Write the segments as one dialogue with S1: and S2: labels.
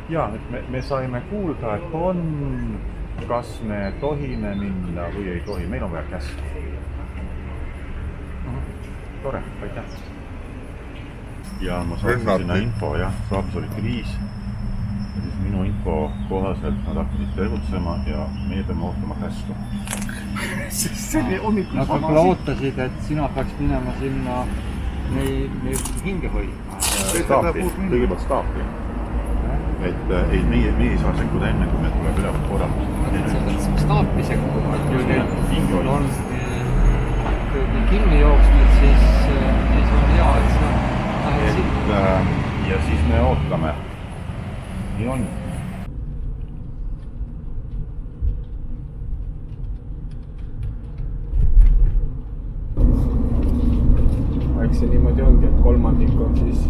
S1: Ja, et me saime kuulda, et kas me tohime minna või ei tohi. Meil on vaja käsku. Tore, aitäh. Ja ma saasin sinna info, jah, saabus oli kriis. Ja siis minu info kohaselt nad hakkasid tegutsema ja meie peame ootama käsku.
S2: Nad võib-olla ootasid, et sina peaks minema sinna neid hinge hoidma.
S1: Staapi, kõigepealt staapi. Et meie ei saa sekkuda enne, kui meil tuleb ülevad korraldus.
S2: Staapi sekkuma, et
S1: Hinge hoidma.
S2: Kui kinni jooksnud, siis on hea, et sa lähed sinna.
S1: Ja siis me ootame. Nii on.
S3: Eks see niimoodi ongi, et kolmandik on siis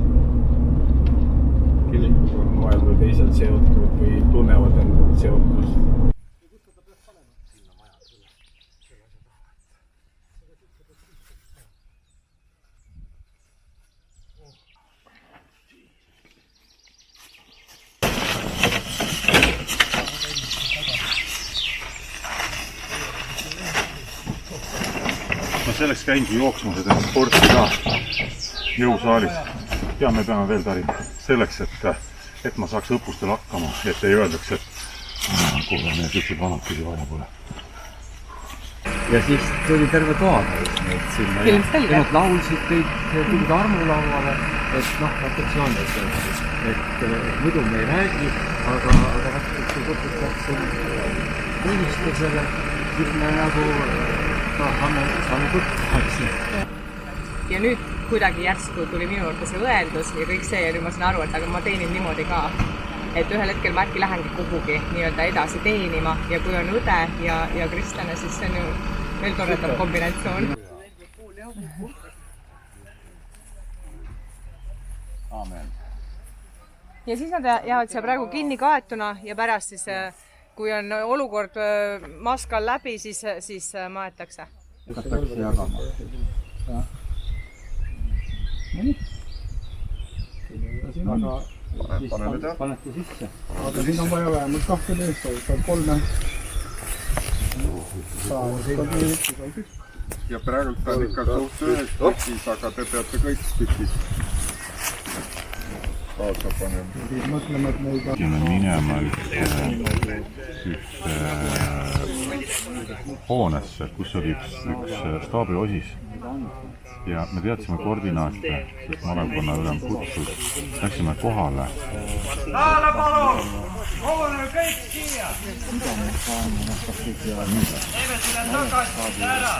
S3: kirikuga moel või teised seotud või tunnevad endal seotus.
S1: Ma selleks käingi jooksma seda sporti ka jõusaalis. Ja me peame veel tarima selleks, et ma saaks õppustel hakkama, et ei öeldaks, et kuule, meie sütsid vanakesi vaja pole.
S2: Ja siis tuli terve toad neid sinna. Nad laulsid kõik, tulid armulauale, et vaata, see on, et muidu me ei räägi, aga kui võtaks tunnistusele, siis me nagu saame võtta.
S4: Ja nüüd kuidagi järsku tuli minu juurde see õendus ja kõik see ja nüüd ma saan aru, et aga ma teenin niimoodi ka. Et ühel hetkel ma äkki lähengi kuhugi nii-öelda edasi teenima ja kui on õde ja kristlane, siis see on ju veel toredam kombinatsioon.
S1: Aamen.
S4: Ja siis nad jäävad seal praegu kinni kaetuna ja pärast siis, kui on olukord maskal läbi, siis maetakse.
S2: Hakatakse jagama. Panete sisse.
S3: Aga siin on vaja vähemalt 2 meest, saab 3.
S5: Ja praegu ta on ikka suht ühes tükis, aga te peate kõik tükis kaasa panema.
S3: Mõtleme, et me ei ka...
S1: Me minema üks hoonesse, kus oli üks staabiosis. Ja me teadsime koordinaate, sest malevkonna ülem kutsus. Läksime kohale.
S6: Saale palun! Koguneme kõik siia! Teeme selle tagasi ära!